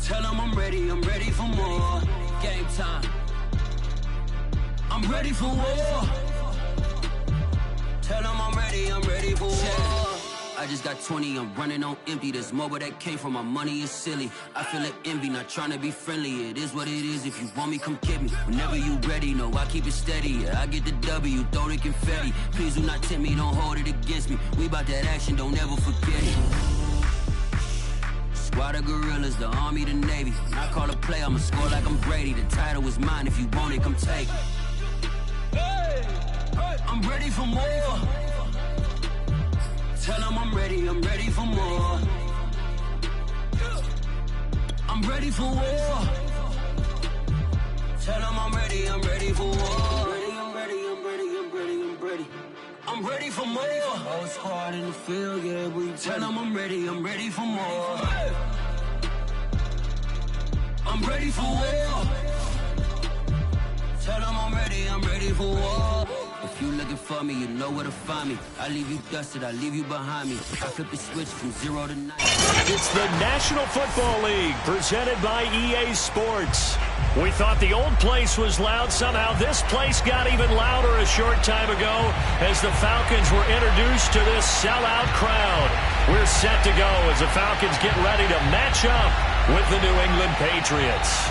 Tell them I'm ready for more. Game time. I'm ready for war. Tell them I'm ready for war. I just got 20, I'm running on empty. This mobile that came from my money is silly. I feel it envy, not trying to be friendly. It is what it is, if you want me, come get me. Whenever you ready, no, I keep it steady. Yeah, I get the W, throw the confetti. Please do not tempt me, don't hold it against me. We bout that action, don't ever forget it. Squad of gorillas, the army, the navy. When I call a play, I'ma score like I'm Brady. The title is mine, if you want it, come take it. I'm ready for more. Tell them I'm ready for more. I'm ready for war. Tell them I'm ready for war. I'm ready for more. Whole squad in the field, yeah, we tell them I'm ready for more. I'm ready for war. Tell them I'm ready for war. If you looking for me, you know where to find me. I leave you dusted, I leave you behind me. I flip the switch from 0 to 9. It's the National Football League, presented by EA Sports. We thought the old place was loud. Somehow this place got even louder a short time ago as the Falcons were introduced to this sellout crowd. We're set to go as the Falcons get ready to match up with the New England Patriots.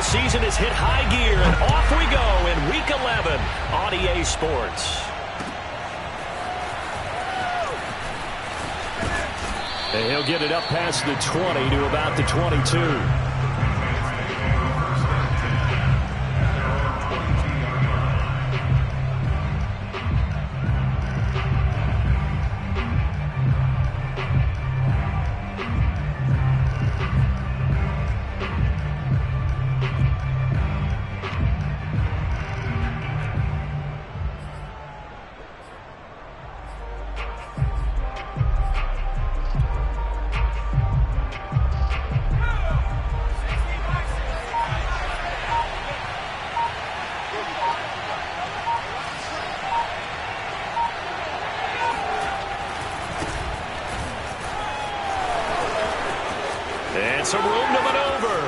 Season is hit high gear, and off we go in Week 11 on EA Sports. And he'll get it up past the 20 to about the 22. Some room to maneuver.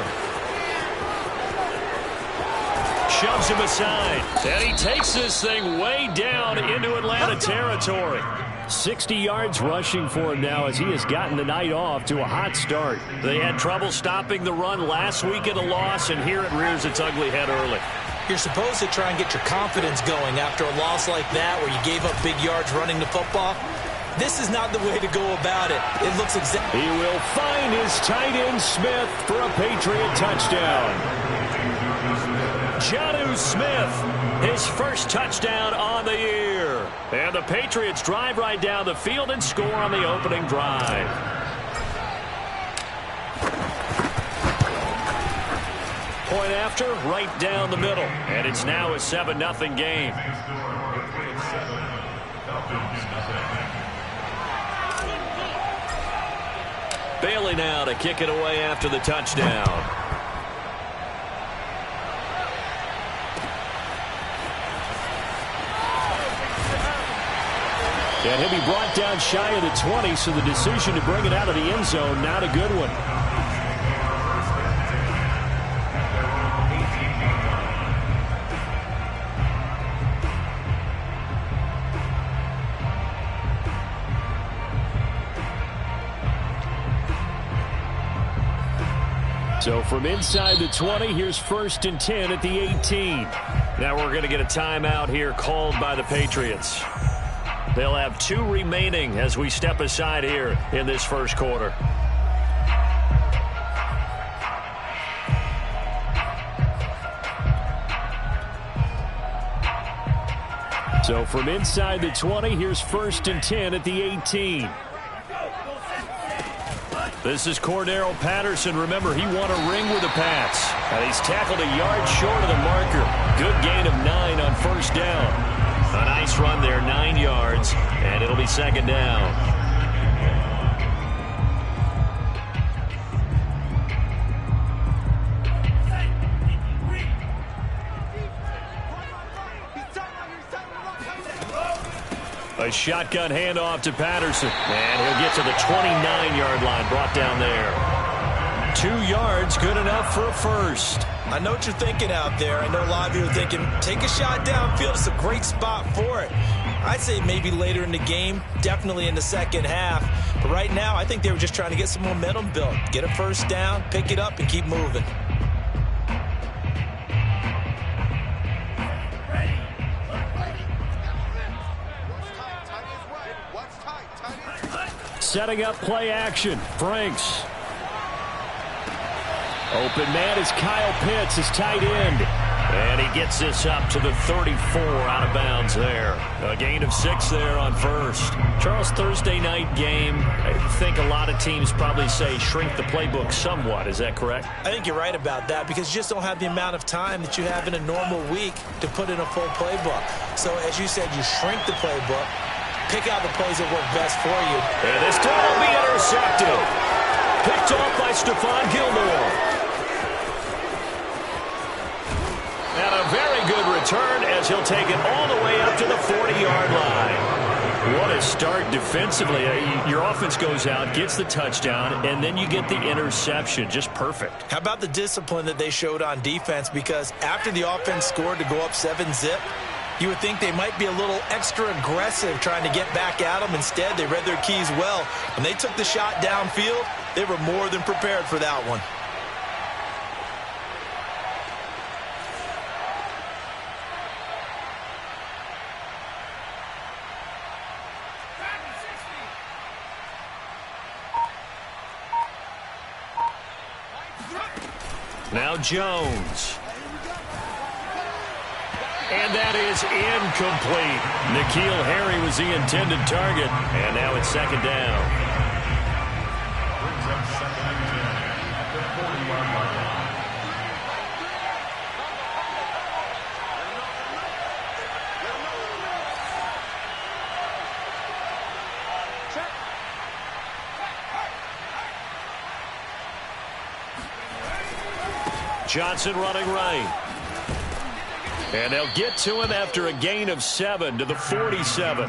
Shoves him aside. And he takes this thing way down into Atlanta territory. 60 yards rushing for him now as he has gotten the night off to a hot start. They had trouble stopping the run last week in a loss, and here it rears its ugly head early. You're supposed to try and get your confidence going after a loss like that where you gave up big yards running the football. This is not the way to go about it. It looks exactly. He will find his tight end Smith for a Patriot touchdown. Jonnu Smith, his first touchdown on the year. And the Patriots drive right down the field and score on the opening drive. Point after, right down the middle. And it's now a 7-0 game. Bailey now to kick it away after the touchdown. And he'll be brought down shy of the 20, so the decision to bring it out of the end zone, not a good one. So from inside the 20, here's 1st and 10 at the 18. Now we're going to get a timeout here called by the Patriots. They'll have 2 remaining as we step aside here in this first quarter. So from inside the 20, here's 1st and 10 at the 18. This is Cordero Patterson. Remember, he won a ring with the Pats. And he's tackled a yard short of the marker. Good gain of 9 on 1st down. second down. A shotgun handoff to Patterson. And he'll get to the 29-yard line, brought down there. 2 yards, good enough for a first. I know what you're thinking out there. I know a lot of you are thinking, take a shot downfield. It's a great spot for it. I'd say maybe later in the game, definitely in the second half. But right now, I think they were just trying to get some momentum built. Get a first down, pick it up, and keep moving. Setting up play action. Franks. Open man is Kyle Pitts, his tight end. And he gets this up to the 34 out of bounds there. A gain of 6 there on first. Charles, Thursday night game, I think a lot of teams probably say shrink the playbook somewhat. Is that correct? I think you're right about that because you just don't have the amount of time that you have in a normal week to put in a full playbook. So as you said, you shrink the playbook. Pick out the plays that work best for you. And this time will be intercepted. Picked off by Stephon Gilmore. And a very good return as he'll take it all the way up to the 40-yard line. What a start defensively. Your offense goes out, gets the touchdown, and then you get the interception. Just perfect. How about the discipline that they showed on defense? Because after the offense scored to go up 7-zip, you would think they might be a little extra aggressive trying to get back at them. Instead, they read their keys well. When they took the shot downfield, they were more than prepared for that one. Now Jones. And that is incomplete. N'Keal Harry was the intended target. And now it's second down. Johnson running right. And they'll get to him after a gain of 7 to the 47.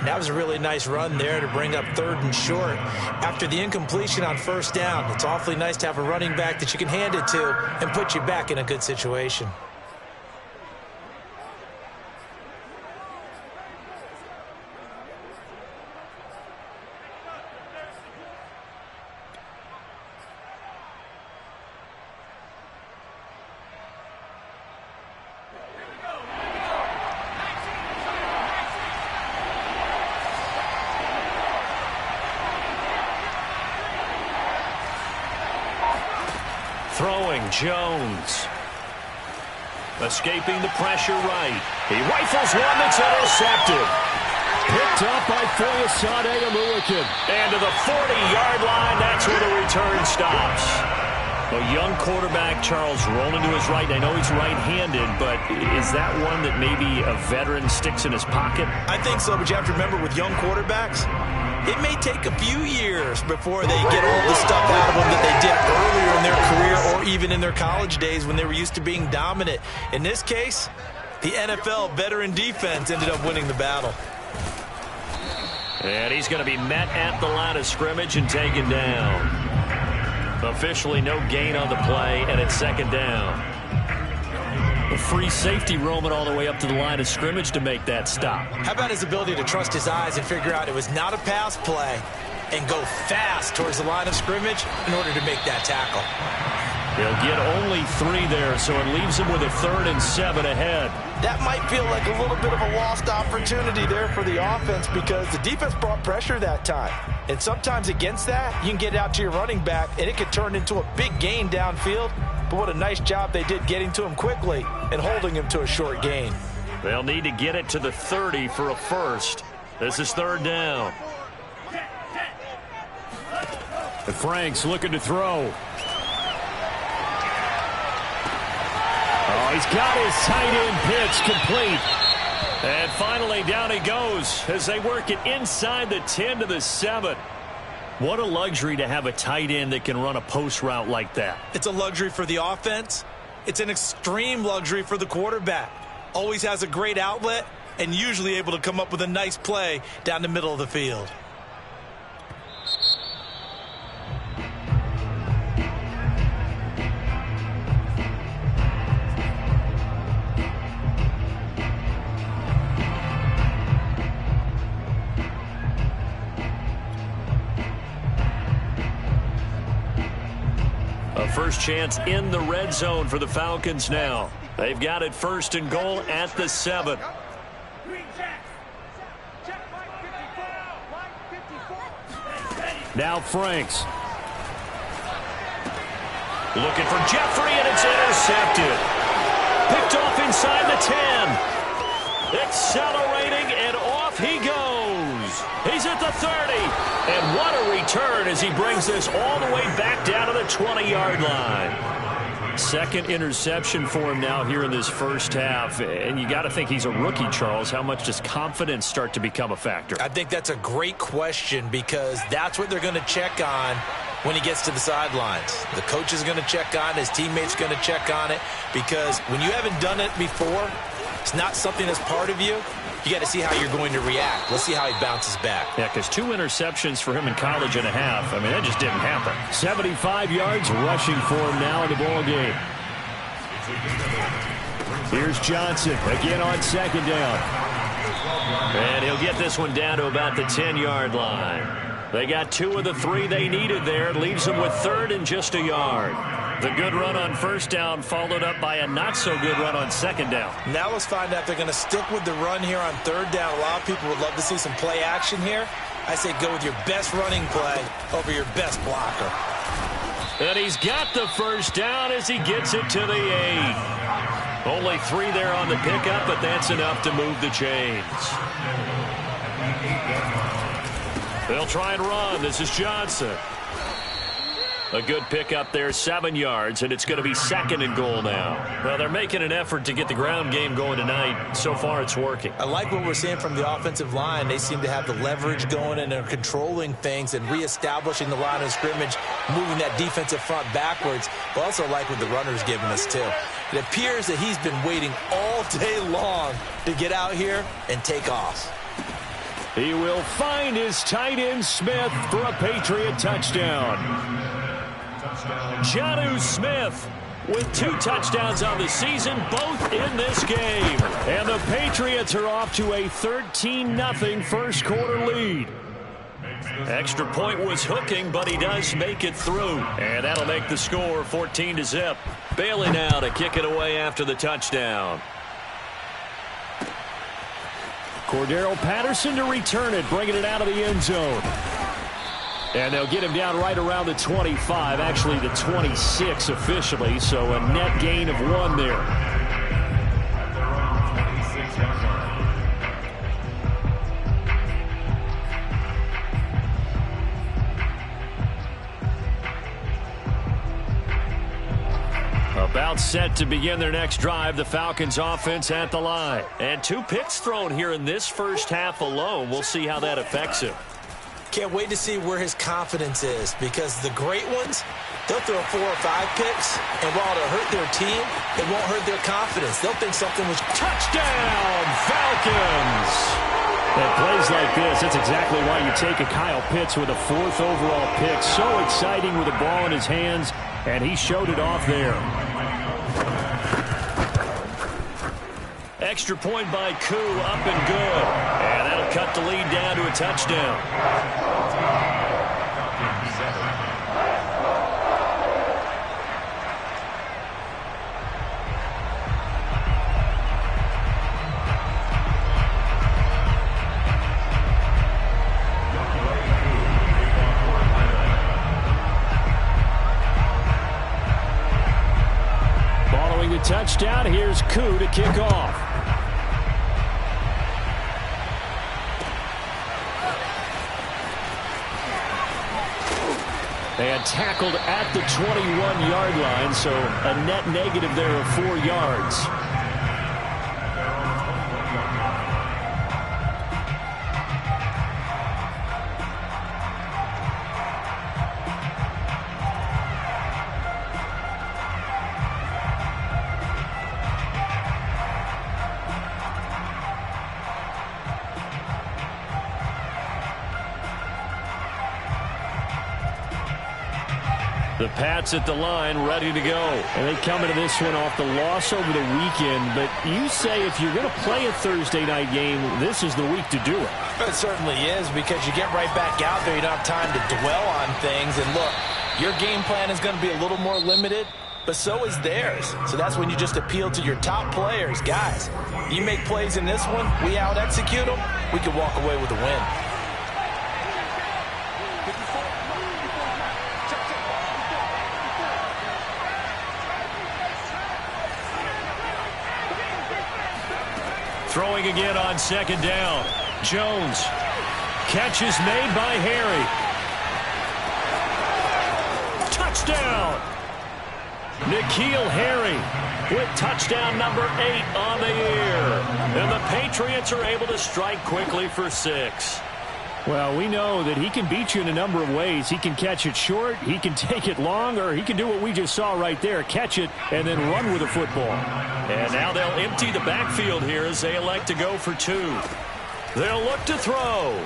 That was a really nice run there to bring up 3rd and short. After the incompletion on first down, it's awfully nice to have a running back that you can hand it to and put you back in a good situation. Throwing Jones. Escaping the pressure right. He rifles one that's intercepted. Picked up by Foyesade Amuakin. And to the 40-yard line, that's where the return stops. A young quarterback, Charles, rolling to his right. I know he's right-handed, but is that one that maybe a veteran sticks in his pocket? I think so, but you have to remember with young quarterbacks, it may take a few years before they get all the stuff out of them that they did earlier in their career or even in their college days when they were used to being dominant. In this case, the NFL veteran defense ended up winning the battle. And he's going to be met at the line of scrimmage and taken down. Officially no gain on the play, and it's second down. A free safety roaming all the way up to the line of scrimmage to make that stop. How about his ability to trust his eyes and figure out it was not a pass play and go fast towards the line of scrimmage in order to make that tackle. They'll get only 3 there, so it leaves them with a 3rd and 7 ahead. That might feel like a little bit of a lost opportunity there for the offense because the defense brought pressure that time. And sometimes against that, you can get out to your running back, and it could turn into a big gain downfield. But what a nice job they did getting to him quickly and holding him to a short gain. They'll need to get it to the 30 for a first. This is 3rd down. And Franks looking to throw. Oh, he's got his tight end pitch complete. And finally, down he goes as they work it inside the 10 to the 7. What a luxury to have a tight end that can run a post route like that. It's a luxury for the offense. It's an extreme luxury for the quarterback. Always has a great outlet and usually able to come up with a nice play down the middle of the field. A first chance in the red zone for the Falcons now. They've got it 1st and goal at the 7. Now Franks. Looking for Jeffrey, and it's intercepted. Picked off inside the 10. Accelerating, and off he goes. He's at the 30. And what a return as he brings this all the way back down to the 20-yard line. Second interception for him now here in this first half. And you got to think he's a rookie, Charles. How much does confidence start to become a factor? I think that's a great question because that's what they're going to check on when he gets to the sidelines. The coach is going to check on it. His teammates going to check on it because when you haven't done it before, it's not something that's part of you. You got to see how you're going to react. Let's see how he bounces back. Yeah, because 2 interceptions for him in college and a half. I mean, that just didn't happen. 75 yards rushing for him now in the ball game. Here's Johnson again on 2nd down. And he'll get this one down to about the 10-yard line. They got 2 of the 3 they needed there. Leaves them with 3rd and just a yard. The good run on 1st down followed up by a not-so-good run on 2nd down. Now let's find out if they're going to stick with the run here on 3rd down. A lot of people would love to see some play action here. I say go with your best running play over your best blocker. And he's got the 1st down as he gets it to the 8. Only 3 there on the pickup, but that's enough to move the chains. They'll try and run. This is Johnson. A good pickup there, 7 yards, and it's going to be 2nd and goal now. Well, they're making an effort to get the ground game going tonight. So far, it's working. I like what we're seeing from the offensive line. They seem to have the leverage going, and they're controlling things and reestablishing the line of scrimmage, moving that defensive front backwards. But also like what the runner's giving us, too. It appears that he's been waiting all day long to get out here and take off. He will find his tight end Smith for a Patriot touchdown. Jonnu Smith with 2 touchdowns on the season, both in this game. And the Patriots are off to a 13-0 first quarter lead. Extra point was hooking, but he does make it through. And that'll make the score 14-0. Bailey now to kick it away after the touchdown. Cordero Patterson to return it, bringing it out of the end zone. And they'll get him down right around the 25, actually the 26 officially, so a net gain of 1 there. About set to begin their next drive, the Falcons offense at the line. And 2 picks thrown here in this first half alone. We'll see how that affects him. Can't wait to see where his confidence is because the great ones, they'll throw 4 or 5 picks, and while it'll hurt their team, it won't hurt their confidence. They'll think something was touchdown, Falcons! At plays like this, that's exactly why you take a Kyle Pitts with a 4th overall pick. So exciting with the ball in his hands, and he showed it off there. Extra point by Koo, up and good. And that'll cut the lead down to a touchdown. Following the touchdown, here's Koo to kick off. And tackled at the 21-yard line, so a net negative there of 4 yards. The Pats at the line, ready to go. And they come into this one off the loss over the weekend. But you say if you're going to play a Thursday night game, this is the week to do it. It certainly is, because you get right back out there. You don't have time to dwell on things. And look, your game plan is going to be a little more limited, but so is theirs. So that's when you just appeal to your top players. Guys, you make plays in this one, we out-execute them, we can walk away with a win. Throwing again on second down. Jones. Catch is made by Harry. Touchdown. N'Keal Harry with touchdown number 8 on the year. And the Patriots are able to strike quickly for 6. Well, we know that he can beat you in a number of ways. He can catch it short, he can take it long, or he can do what we just saw right there, catch it and then run with the football. And now they'll empty the backfield here as they elect to go for 2. They'll look to throw.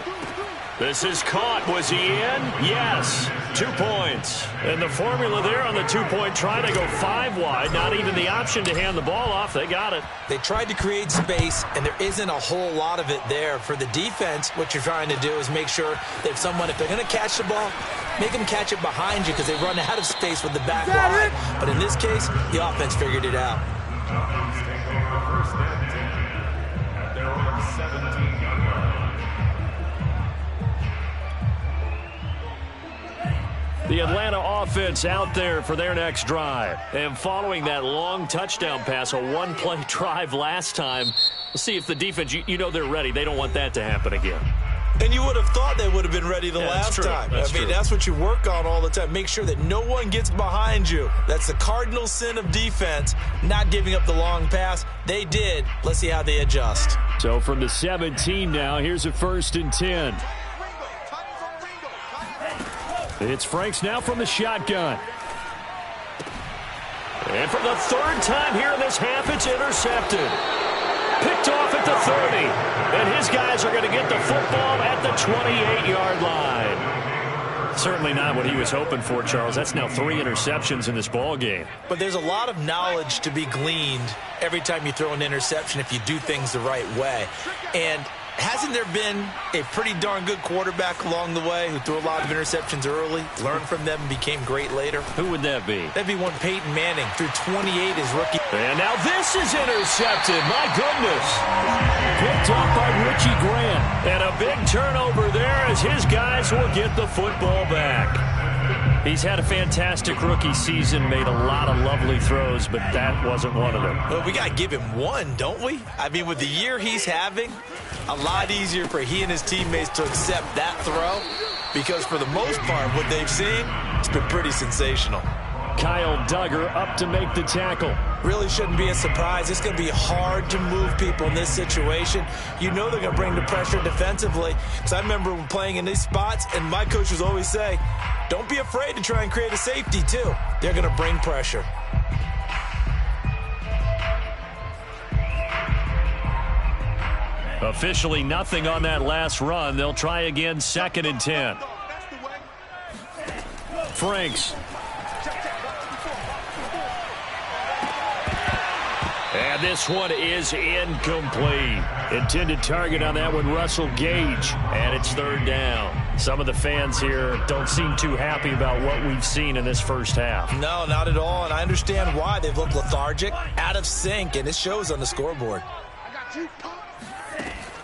This is caught. Was he in? Yes. 2 points. And the formula there on the 2-point try to go 5 wide. Not even the option to hand the ball off. They got it. They tried to create space, and there isn't a whole lot of it there. For the defense, what you're trying to do is make sure that if they're going to catch the ball, make them catch it behind you, because they run out of space with the back line. But in this case, the offense figured it out. The Atlanta offense out there for their next drive. And following that long touchdown pass, a one-play drive last time, let's see if the defense, you know they're ready. They don't want that to happen again. And you would have thought they would have been ready the last time. That's what you work on all the time. Make sure that no one gets behind you. That's the cardinal sin of defense, not giving up the long pass. They did. Let's see how they adjust. So from the 17 now, here's a 1st and 10. It's Franks now from the shotgun. And for the 3rd time here in this half, it's intercepted. Picked off at the 30. And his guys are going to get the football at the 28-yard line. Certainly not what he was hoping for, Charles. That's now 3 interceptions in this ball game. But there's a lot of knowledge to be gleaned every time you throw an interception if you do things the right way. And hasn't there been a pretty darn good quarterback along the way who threw a lot of interceptions early, learned from them, and became great later? Who would that be? That'd be one Peyton Manning, threw 28 his rookie. And now this is intercepted. My goodness. Picked off by Richie Grant. And a big turnover there as his guys will get the football back. He's had a fantastic rookie season, made a lot of lovely throws, but that wasn't one of them. Well, we got to give him one, don't we? I mean, with the year he's having, a lot easier for he and his teammates to accept that throw, because for the most part, what they've seen, it's been pretty sensational. Kyle Duggar up to make the tackle. Really shouldn't be a surprise. It's going to be hard to move people in this situation. You know they're going to bring the pressure defensively. Because I remember playing in these spots, and my coaches always say, don't be afraid to try and create a safety, too. They're going to bring pressure. Officially nothing on that last run. They'll try again, 2nd and 10. Franks. And this one is incomplete. Intended target on that one, Russell Gage. And it's 3rd down. Some of the fans here don't seem too happy about what we've seen in this first half. No, not at all. And I understand why. They've looked lethargic, out of sync, and it shows on the scoreboard.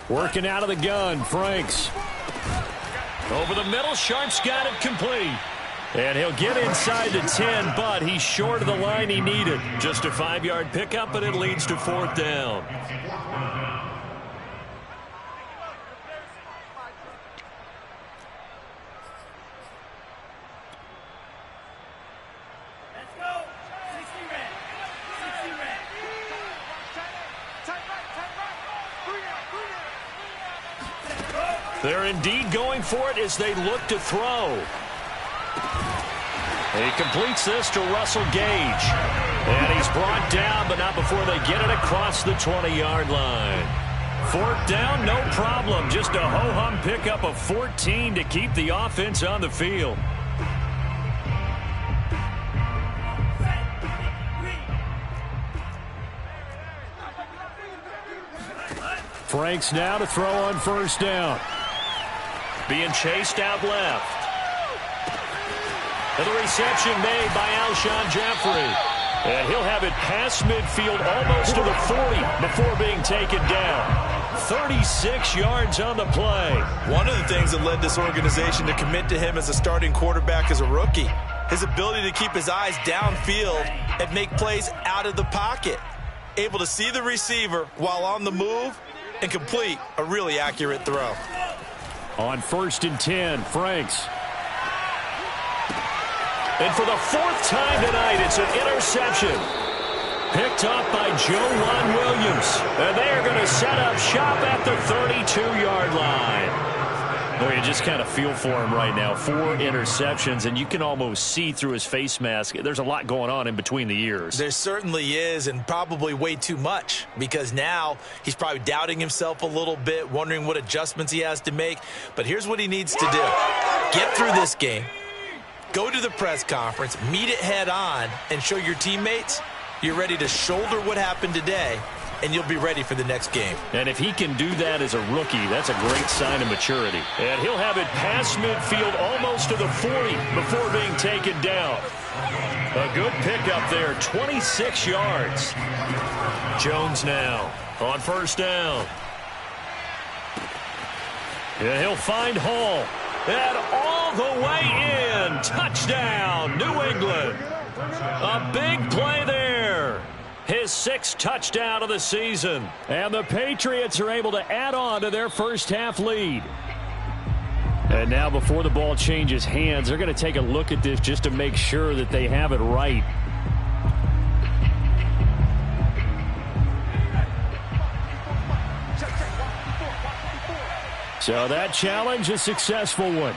Working out of the gun, Franks. Over the middle, Sharp's got it complete. And he'll get inside the 10, but he's short of the line he needed. Just a 5-yard pickup, and it leads to 4th down. They're indeed going for it as they look to throw. He completes this to Russell Gage. And he's brought down, but not before they get it across the 20-yard line. 4th down, no problem. Just a ho-hum pickup of 14 to keep the offense on the field. Franks now to throw on first down. Being chased out left. And the reception made by Alshon Jeffrey. And he'll have it past midfield almost to the 40 before being taken down. 36 yards on the play. One of the things that led this organization to commit to him as a starting quarterback as a rookie, his ability to keep his eyes downfield and make plays out of the pocket. Able to see the receiver while on the move and complete a really accurate throw. On 1st and 10, Franks. And for the 4th time tonight, it's an interception. Picked up by Juwan Williams. And they are going to set up shop at the 32-yard line. Boy, you just kind of feel for him right now. 4 interceptions, and you can almost see through his face mask. There's a lot going on in between the ears. There certainly is, and probably way too much, because now he's probably doubting himself a little bit, wondering what adjustments he has to make. But here's what he needs to do. Get through this game. Go to the press conference, meet it head on, and show your teammates you're ready to shoulder what happened today, and you'll be ready for the next game. And if he can do that as a rookie, that's a great sign of maturity. And he'll have it past midfield almost to the 40 before being taken down. A good pickup there, 26 yards. Jones now on first down. And he'll find Hall. And all the way in. Touchdown, New England. A big play there. His 6th touchdown of the season. And the Patriots are able to add on to their first half lead. And now before the ball changes hands, they're going to take a look at this just to make sure that they have it right. So that challenge, a successful one.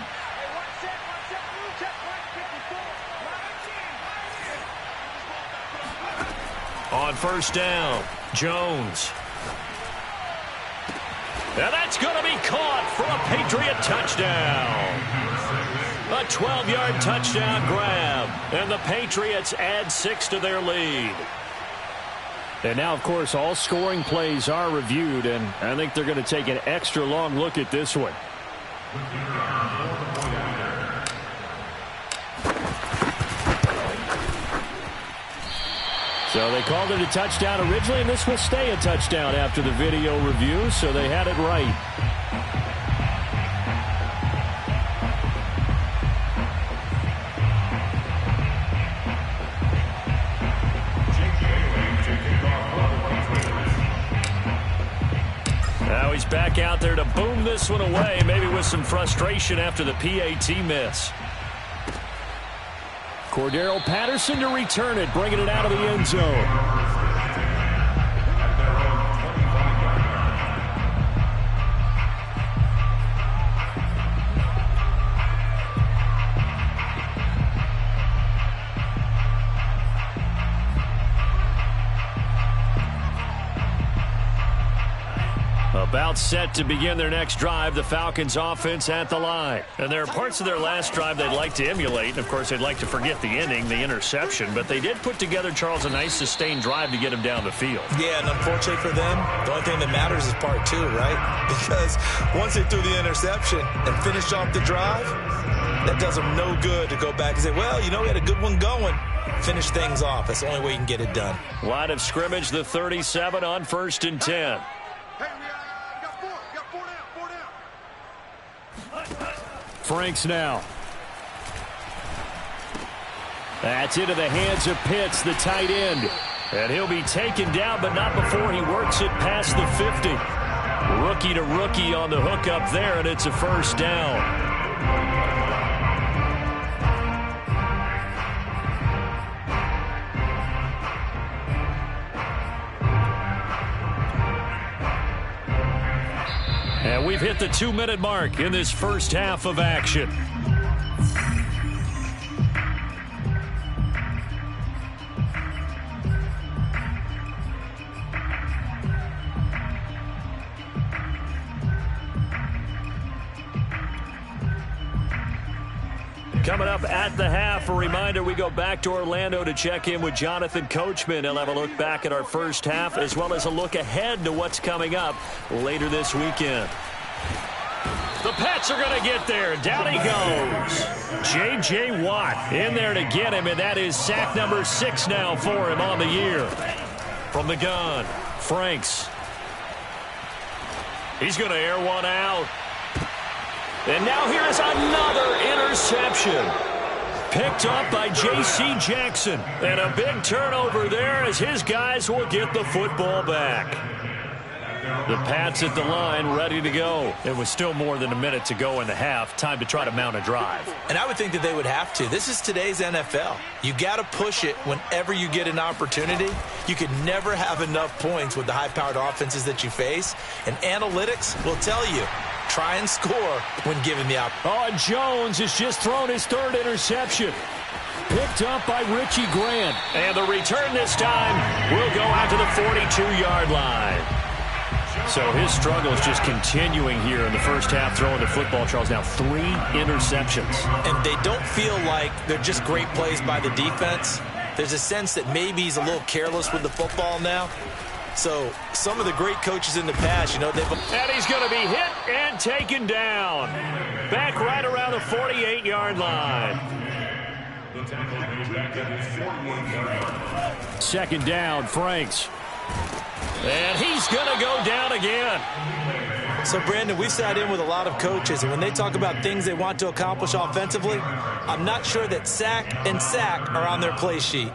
On first down, Jones. And that's going to be caught for a Patriot touchdown. A 12-yard touchdown grab. And the Patriots add 6 to their lead. And now, of course, all scoring plays are reviewed, and I think they're going to take an extra long look at this one. So they called it a touchdown originally, and this will stay a touchdown after the video review, so they had it right. Now he's back out there to boom this one away, maybe with some frustration after the PAT miss. Cordero Patterson to return it, bringing it out of the end zone. About set to begin their next drive, the Falcons offense at the line. And there are parts of their last drive they'd like to emulate. And, of course, they'd like to forget the inning, the interception. But they did put together, Charles, a nice sustained drive to get him down the field. Yeah, and unfortunately for them, the only thing that matters is part 2, right? Because once they threw the interception and finished off the drive, that does them no good to go back and say, well, you know, we had a good one going. Finish things off. That's the only way you can get it done. Line of scrimmage, the 37 on 1st and 10. Franks now. That's into the hands of Pitts, the tight end. And he'll be taken down, but not before he works it past the 50. Rookie to rookie on the hook up there, and it's a first down. And we've hit the 2-minute mark in this first half of action. Coming up at the half, a reminder, we go back to Orlando to check in with Jonathan Coachman. He'll have a look back at our first half as well as a look ahead to what's coming up later this weekend. The Pats are going to get there. Down he goes. J.J. Watt in there to get him, and that is sack number 6 now for him on the year. From the gun, Franks. He's going to air one out. And now here's another interception. Picked up by J.C. Jackson. And a big turnover there as his guys will get the football back. The Pats at the line ready to go. It was still more than a minute to go in the half. Time to try to mount a drive. And I would think that they would have to. This is today's NFL. You got to push it whenever you get an opportunity. You can never have enough points with the high-powered offenses that you face. And analytics will tell you, try and score when given the opportunity. Oh, Jones has just thrown his 3rd interception. Picked up by Richie Grant. And the return this time will go out to the 42-yard line. So his struggle is just continuing here in the first half, throwing the football. Charles, now 3 interceptions. And they don't feel like they're just great plays by the defense. There's a sense that maybe he's a little careless with the football now. So some of the great coaches in the past, you know, they've... And he's going to be hit and taken down. Back right around the 48-yard line. 2nd down, Franks. And he's going to go down again. So, Brandon, we've sat in with a lot of coaches, and when they talk about things they want to accomplish offensively, I'm not sure that sack and sack are on their play sheet.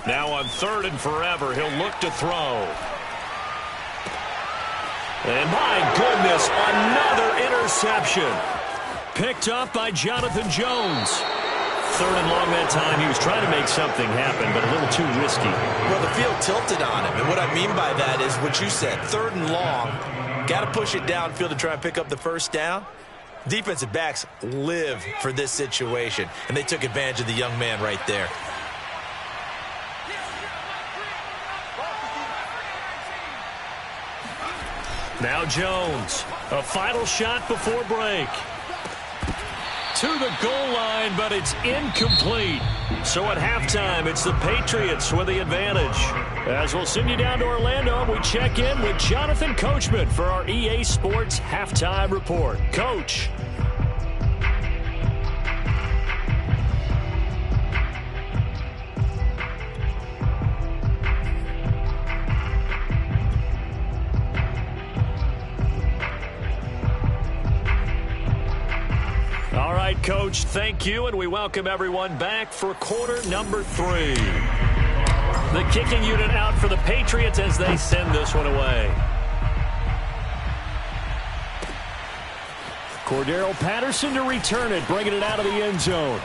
Now on 3rd and forever, he'll look to throw. And my goodness, another interception. Picked up by Jonathan Jones. 3rd and long that time. He was trying to make something happen, but a little too risky. Well, the field tilted on him. And what I mean by that is what you said. 3rd and long. Got to push it downfield to try and pick up the first down. Defensive backs live for this situation. And they took advantage of the young man right there. Now Jones, a final shot before break. To the goal line, but it's incomplete. So at halftime, it's the Patriots with the advantage. As we'll send you down to Orlando, we check in with Jonathan Coachman for our EA Sports Halftime Report. Coach. All right, Coach, thank you, and we welcome everyone back for quarter number 3. The kicking unit out for the Patriots as they send this one away. Cordero Patterson to return it, bringing it out of the end zone.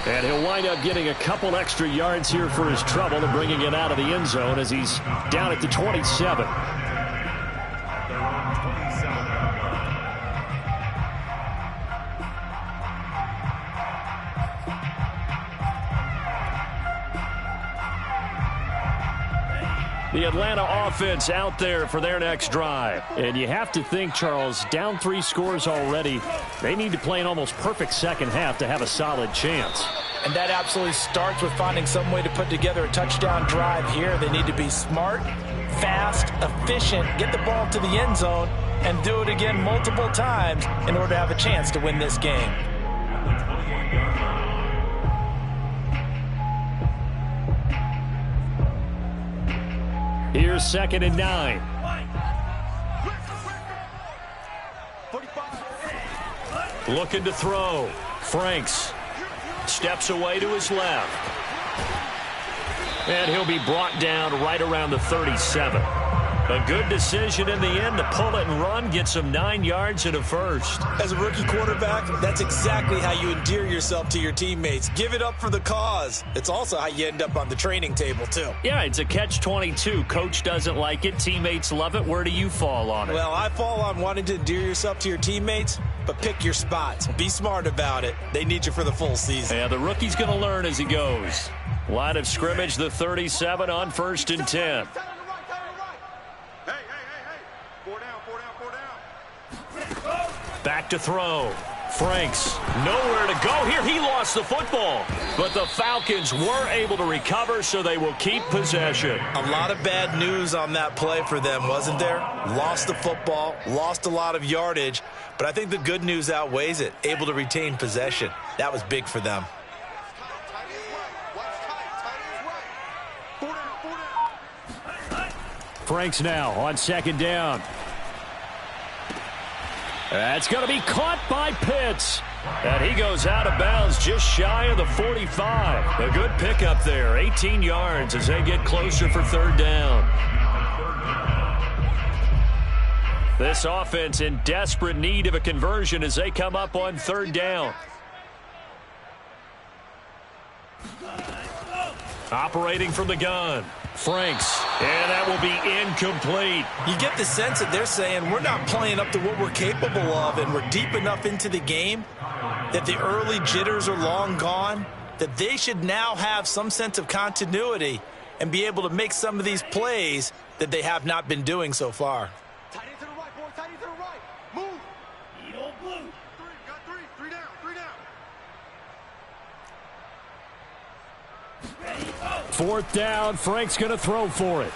And he'll wind up getting a couple extra yards here for his trouble and bringing it out of the end zone as he's down at the 27. The Atlanta offense out there for their next drive. And you have to think, Charles, down 3 scores already. They need to play an almost perfect second half to have a solid chance. And that absolutely starts with finding some way to put together a touchdown drive here. They need to be smart, fast, efficient, get the ball to the end zone, and do it again multiple times in order to have a chance to win this game. Here's 2nd and 9. Looking to throw. Franks steps away to his left. And he'll be brought down right around the 37. A good decision in the end to pull it and run, get some 9 yards and a first. As a rookie quarterback, that's exactly how you endear yourself to your teammates. Give it up for the cause. It's also how you end up on the training table, too. Yeah, it's a catch-22. Coach doesn't like it. Teammates love it. Where do you fall on it? Well, I fall on wanting to endear yourself to your teammates, but pick your spots. Be smart about it. They need you for the full season. Yeah, the rookie's going to learn as he goes. Line of scrimmage, the 37 on 1st and 10. Back to throw. Franks, nowhere to go here. He lost the football, but the Falcons were able to recover, so they will keep possession. A lot of bad news on that play for them, wasn't there? Lost the football, lost a lot of yardage, but I think the good news outweighs it. Able to retain possession. That was big for them. Franks now on 2nd down. That's going to be caught by Pitts. And he goes out of bounds just shy of the 45. A good pickup there. 18 yards as they get closer for 3rd down. This offense in desperate need of a conversion as they come up on 3rd down. Operating from the gun. Franks, and that will be incomplete. You get the sense that they're saying we're not playing up to what we're capable of, and we're deep enough into the game that the early jitters are long gone, that they should now have some sense of continuity and be able to make some of these plays that they have not been doing so far. Tight end to the right, boy. Tight end to the right. Move. Eat old blue. Got three. Three down. Fourth down, Frank's going to throw for it.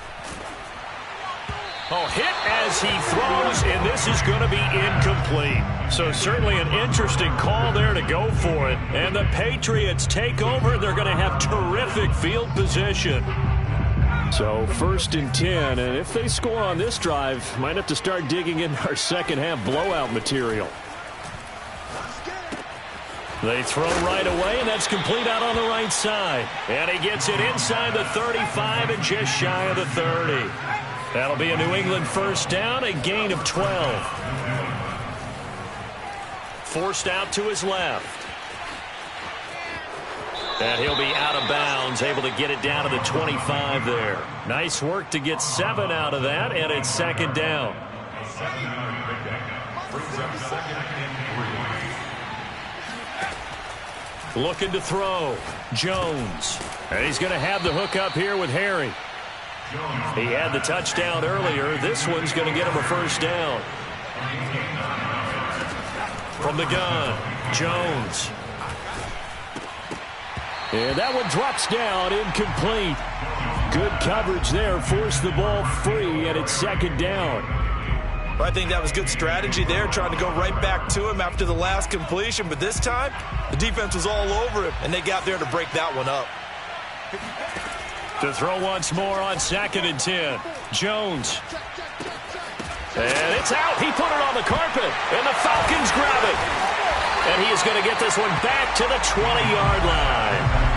Oh, hit as he throws, and this is going to be incomplete. So certainly an interesting call there to go for it. And the Patriots take over. They're going to have terrific field position. So 1st and 10, and if they score on this drive, might have to start digging in our second half blowout material. They throw right away, and that's complete out on the right side. And he gets it inside the 35 and just shy of the 30. That'll be a New England 1st down, a gain of 12. Forced out to his left. And he'll be out of bounds, able to get it down to the 25 there. Nice work to get 7 out of that, and it's 2nd down. Looking to throw. Jones. And he's going to have the hook up here with Harry. He had the touchdown earlier. This one's going to get him a 1st down. From the gun, Jones. And that one drops down, incomplete. Good coverage there, forced the ball free, and it's 2nd down. I think that was good strategy there, trying to go right back to him after the last completion. But this time, the defense was all over him, and they got there to break that one up. To throw once more on 2nd and 10. Jones. And it's out. He put it on the carpet, and the Falcons grab it. And he is going to get this one back to the 20-yard line.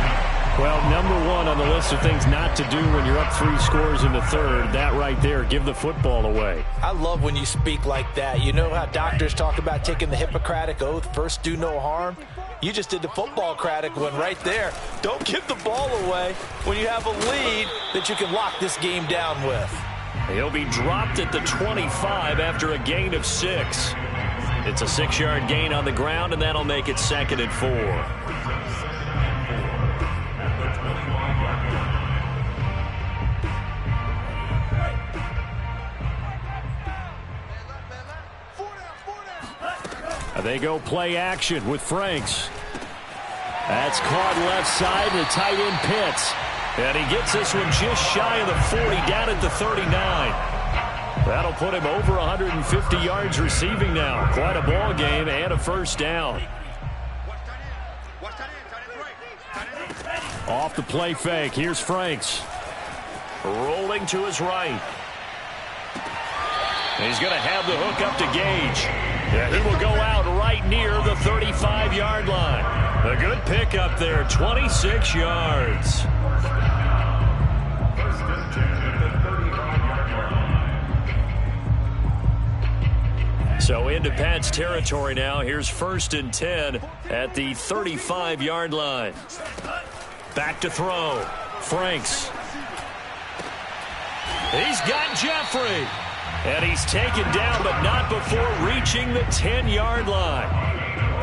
Well, number 1 on the list of things not to do when you're up 3 scores in the 3rd, that right there, give the football away. I love when you speak like that. You know how doctors talk about taking the Hippocratic Oath, first do no harm? You just did the football-cratic one right there. Don't give the ball away when you have a lead that you can lock this game down with. He'll be dropped at the 25 after a gain of 6. It's a 6-yard gain on the ground, and that'll make it 2nd and 4. They go play action with Franks. That's caught left side, the tight end Pitts. And he gets this one just shy of the 40, down at the 39. That'll put him over 150 yards receiving now. Quite a ball game and a 1st down. Off the play fake, here's Franks. Rolling to his right. He's going to have the hook up to Gage. Yeah, he will go out right near the 35-yard line. A good pickup there, 26 yards. So into Pat's territory now. Here's 1st and 10 at the 35-yard line. Back to throw. Franks. He's got Jeffrey. And he's taken down, but not before reaching the 10-yard line.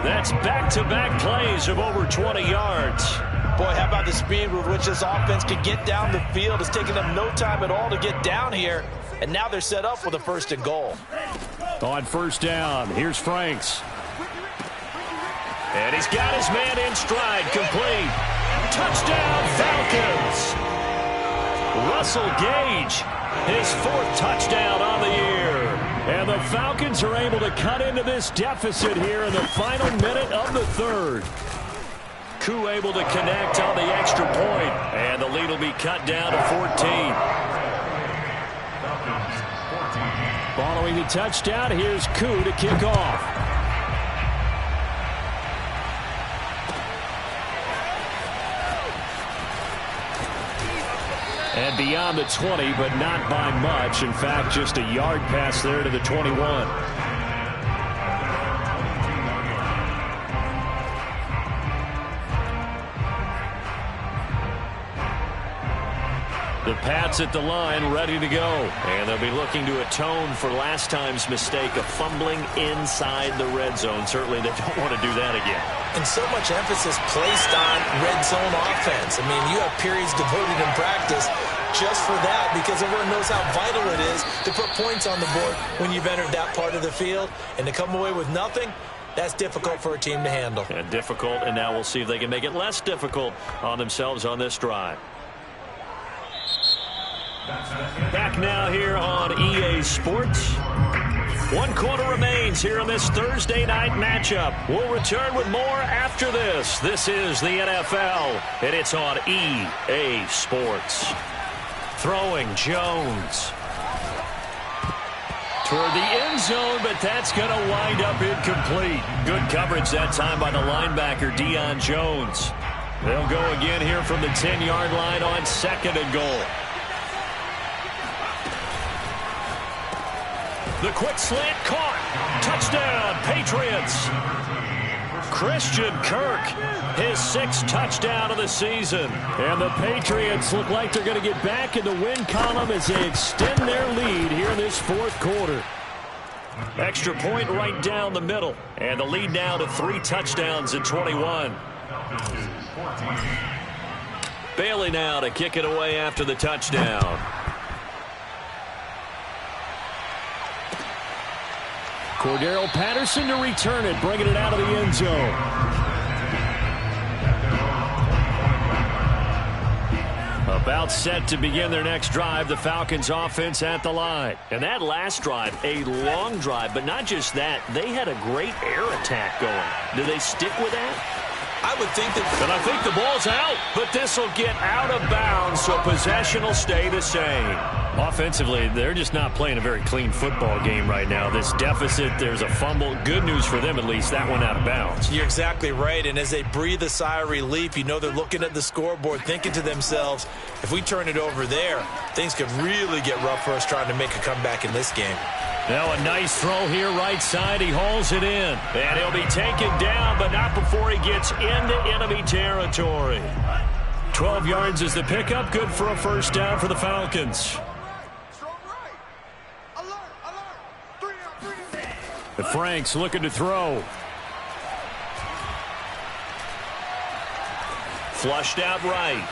That's back-to-back plays of over 20 yards. Boy, how about the speed with which this offense could get down the field? It's taken them no time at all to get down here. And now they're set up with a 1st and goal. On 1st down, here's Franks. And he's got his man in stride, complete. Touchdown, Falcons. Russell Gage, his 4th touchdown on the year. And the Falcons are able to cut into this deficit here in the final minute of the 3rd. Koo able to connect on the extra point, and the lead will be cut down to 14. Following the touchdown, here's Koo to kick off. And beyond the 20, but not by much. In fact, just a yard pass there to the 21. The Pats at the line, ready to go. And they'll be looking to atone for last time's mistake of fumbling inside the red zone. Certainly they don't want to do that again. And so much emphasis placed on red zone offense. I mean, you have periods devoted in practice just for that because everyone knows how vital it is to put points on the board when you've entered that part of the field. And to come away with nothing, that's difficult for a team to handle. And difficult, and now we'll see if they can make it less difficult on themselves on this drive. Back now here on EA Sports. 1 quarter remains here in this Thursday night matchup. We'll return with more after this. This is the NFL, and it's on EA Sports. Throwing Jones toward the end zone, but that's going to wind up incomplete. Good coverage that time by the linebacker, Deion Jones. They'll go again here from the 10-yard line on 2nd and goal. The quick slant caught. Touchdown, Patriots. Christian Kirk, his 6th touchdown of the season. And the Patriots look like they're going to get back in the win column as they extend their lead here in this 4th quarter. Extra point right down the middle. And the lead now to 3 touchdowns at 21. Bailey now to kick it away after the touchdown. Cordero Patterson to return it, bringing it out of the end zone. About set to begin their next drive, the Falcons offense at the line. And that last drive, a long drive, but not just that, they had a great air attack going. Do they stick with that? I would think that. And I think the ball's out, but this will get out of bounds, so possession will stay the same. Offensively, they're just not playing a very clean football game right now. This deficit, there's a fumble. Good news for them, at least, that one out of bounds. You're exactly right, and as they breathe a sigh of relief, you know they're looking at the scoreboard, thinking to themselves, if we turn it over there, things could really get rough for us trying to make a comeback in this game. Now a nice throw here right side. He hauls it in. And he'll be taken down, but not before he gets into enemy territory. 12 yards is the pickup. Good for a 1st down for the Falcons. The Franks looking to throw. Flushed out right.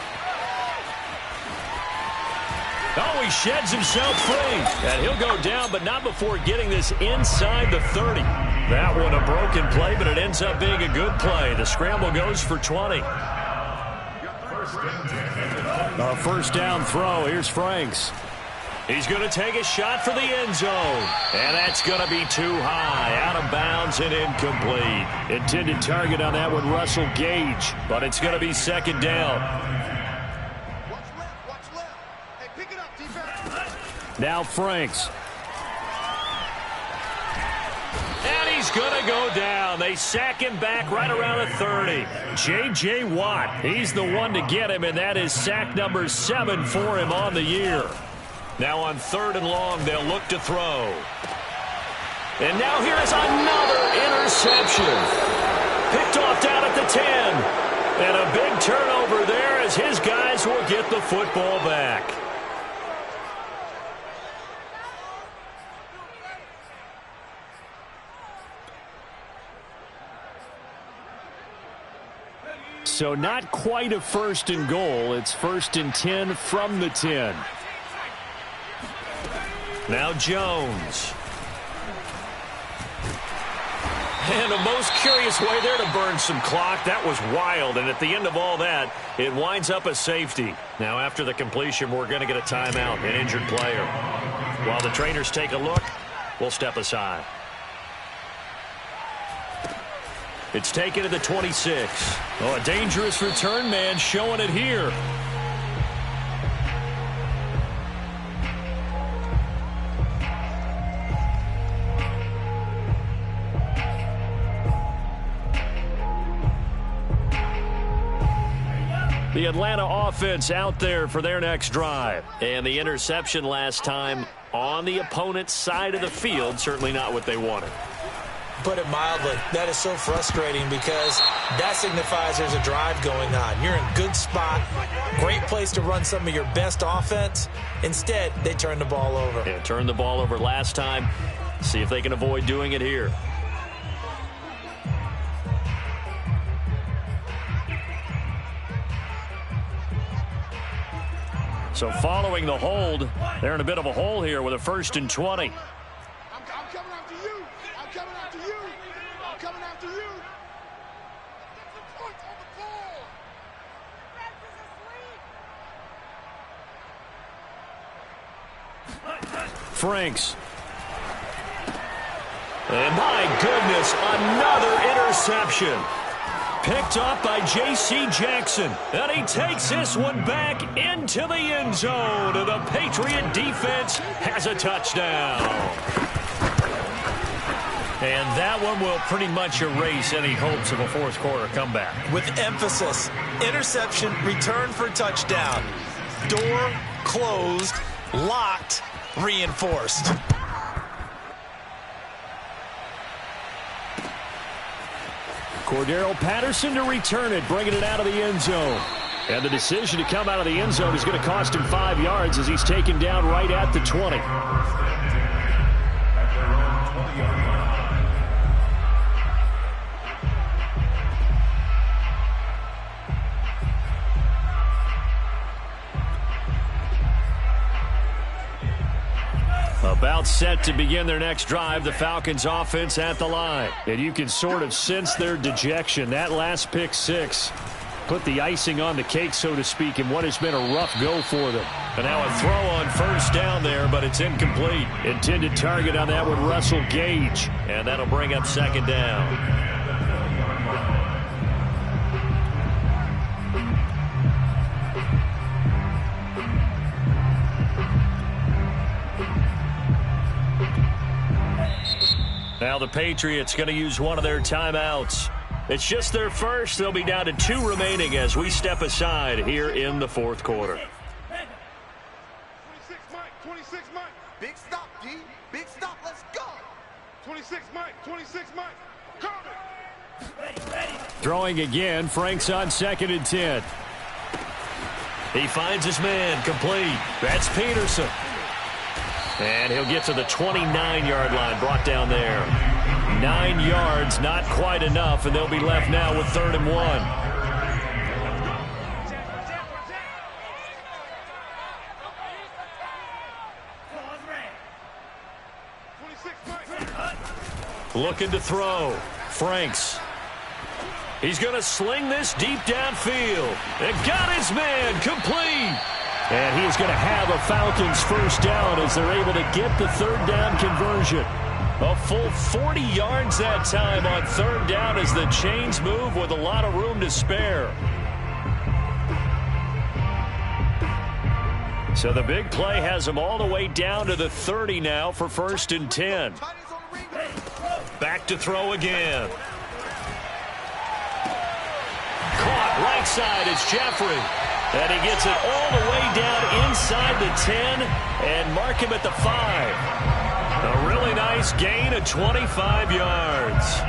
Oh, he sheds himself free. And he'll go down, but not before getting this inside the 30. That one a broken play, but it ends up being a good play. The scramble goes for 20. A 1st down throw. Here's Franks. He's going to take a shot for the end zone. And that's going to be too high. Out of bounds and incomplete. Intended target on that one, Russell Gage. But it's going to be 2nd down. Watch left. Hey, pick it up, defense. Now Franks. And he's going to go down. They sack him back right around the 30. J.J. Watt, he's the one to get him, and that is sack number 7 for him on the year. Now on 3rd and long, they'll look to throw. And now here's another interception. Picked off down at the 10. And a big turnover there as his guys will get the football back. So not quite a 1st and goal. It's 1st and 10 from the 10. Now Jones. And the most curious way there to burn some clock. That was wild. And at the end of all that, it winds up a safety. Now after the completion, we're going to get a timeout, an injured player. While the trainers take a look, we'll step aside. It's taken to the 26. Oh, a dangerous return man showing it here. The Atlanta offense out there for their next drive. And the interception last time on the opponent's side of the field, certainly not what they wanted. Put it mildly, that is so frustrating because that signifies there's a drive going on. You're in a good spot, great place to run some of your best offense. Instead, they turn the ball over. Yeah, turned the ball over last time. See if they can avoid doing it here. So following the hold, they're in a bit of a hole here with a 1st and 20. I'm coming after you. I'm coming after you. I'm coming after you. Get the point on the ball. Franks. And my goodness, another interception. Picked off by J.C. Jackson. And he takes this one back into the end zone. And the Patriot defense has a touchdown. And that one will pretty much erase any hopes of a 4th quarter comeback. With emphasis, interception, return for touchdown. Door closed, locked, reinforced. Cordero Patterson to return it, bringing it out of the end zone. And the decision to come out of the end zone is going to cost him 5 yards as he's taken down right at the 20. About set to begin their next drive, the Falcons offense at the line. And you can sort of sense their dejection. That last pick 6 put the icing on the cake, so to speak, in what has been a rough go for them. And now a throw on 1st down there, but it's incomplete. Intended target on that one, Russell Gage. And that'll bring up 2nd down. Now the Patriots going to use one of their timeouts. It's just their first. They'll be down to 2 remaining as we step aside here in the 4th quarter. 26 Mike. Big stop, D. Big stop. Let's go. 26 Mike. 26 Mike. Coming. Throwing again. Franks on 2nd and 10. He finds his man complete. That's Peterson. And he'll get to the 29-yard line, brought down there. 9 yards, not quite enough, and they'll be left now with 3rd and 1. Looking to throw. Franks. He's going to sling this deep downfield. And got his man complete. And he is going to have a Falcons 1st down as they're able to get the 3rd down conversion. A full 40 yards that time on 3rd down as the chains move with a lot of room to spare. So the big play has them all the way down to the 30 now for 1st and 10. Back to throw again. Caught right side is Jeffrey. And he gets it all the way down inside the 10 and mark him at the 5. A really nice gain of 25 yards.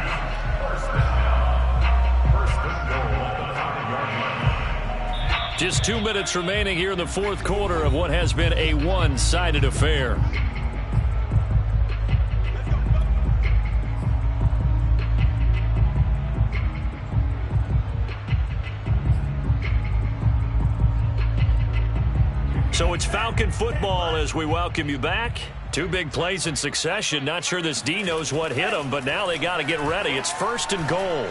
Just 2 minutes remaining here in the 4th quarter of what has been a one-sided affair. So it's Falcon football as we welcome you back. Two big plays in succession. Not sure this D knows what hit them, but now they got to get ready. It's 1st and goal.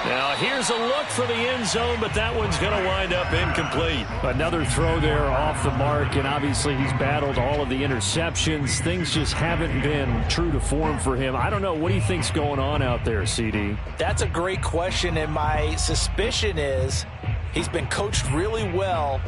Now here's a look for the end zone, but that one's going to wind up incomplete. Another throw there off the mark, and obviously he's battled all of the interceptions. Things just haven't been true to form for him. I don't know. What do you think's going on out there, CD? That's a great question, and my suspicion is he's been coached really well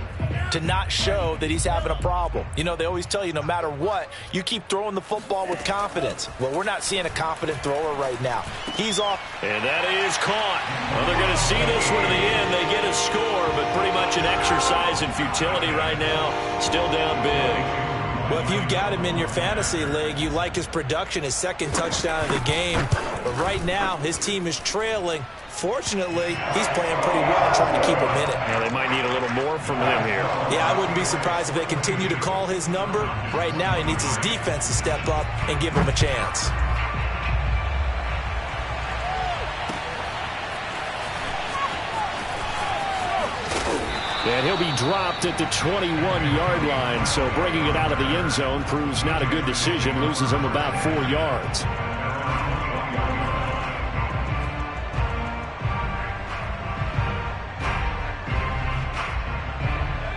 to not show that he's having a problem. You know, they always tell you no matter what, you keep throwing the football with confidence. Well, we're not seeing a confident thrower right now. He's off. And that is caught. Well, they're going to see this one to the end. They get a score, but pretty much an exercise in futility right now. Still down big. Well, if you've got him in your fantasy league, you like his production, his 2nd touchdown of the game. But right now, his team is trailing. Fortunately, he's playing pretty well, trying to keep him in it. Yeah, they might need a little more from him here. Yeah, I wouldn't be surprised if they continue to call his number. Right now, he needs his defense to step up and give him a chance. And he'll be dropped at the 21-yard line, so bringing it out of the end zone proves not a good decision, loses him about 4 yards.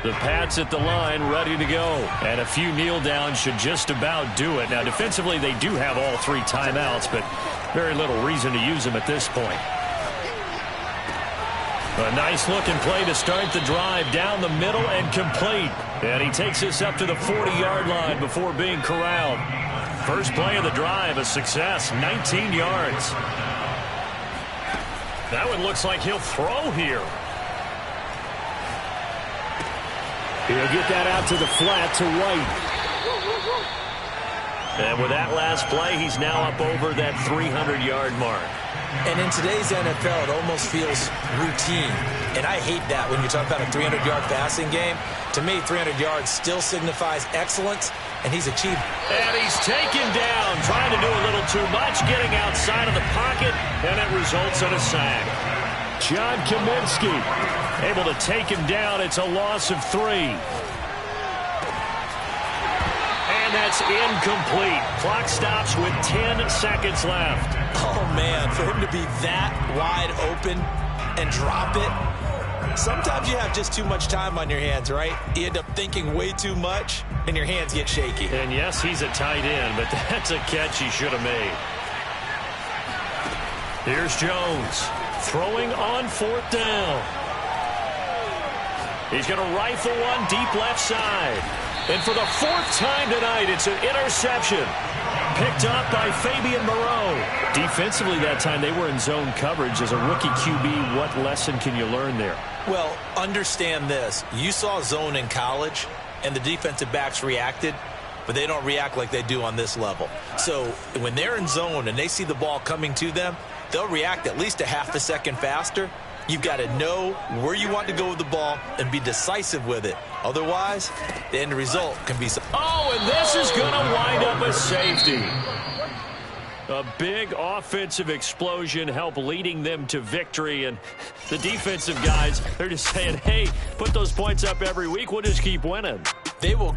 The Pats at the line, ready to go. And a few kneel downs should just about do it. Now, defensively, they do have all 3 timeouts, but very little reason to use them at this point. A nice-looking play to start the drive down the middle and complete. And he takes us up to the 40-yard line before being corralled. First play of the drive, a success, 19 yards. That one looks like he'll throw here. He'll get that out to the flat to White. And with that last play, he's now up over that 300-yard mark. And in today's NFL, it almost feels routine. And I hate that when you talk about a 300-yard passing game. To me, 300 yards still signifies excellence, and he's achieved. And he's taken down, trying to do a little too much, getting outside of the pocket, and it results in a sack. John Kaminsky able to take him down. It's a loss of 3. And that's incomplete. Clock stops with 10 seconds left. Oh, man, for him to be that wide open and drop it. Sometimes you have just too much time on your hands, right? You end up thinking way too much, and your hands get shaky. And, yes, he's a tight end, but that's a catch he should have made. Here's Jones throwing on 4th down. He's going to rifle one deep left side. And for the 4th time tonight, it's an interception. Picked up by Fabian Moreau. Defensively that time, they were in zone coverage. As a rookie QB, what lesson can you learn there? Well, understand this. You saw zone in college, and the defensive backs reacted, but they don't react like they do on this level. So when they're in zone and they see the ball coming to them, they'll react at least a half a second faster. You've got to know where you want to go with the ball and be decisive with it. Otherwise, the end result can be... Oh, and this is going to wind up a safety. A big offensive explosion helped leading them to victory. And the defensive guys, they're just saying, hey, put those points up every week. We'll just keep winning. They will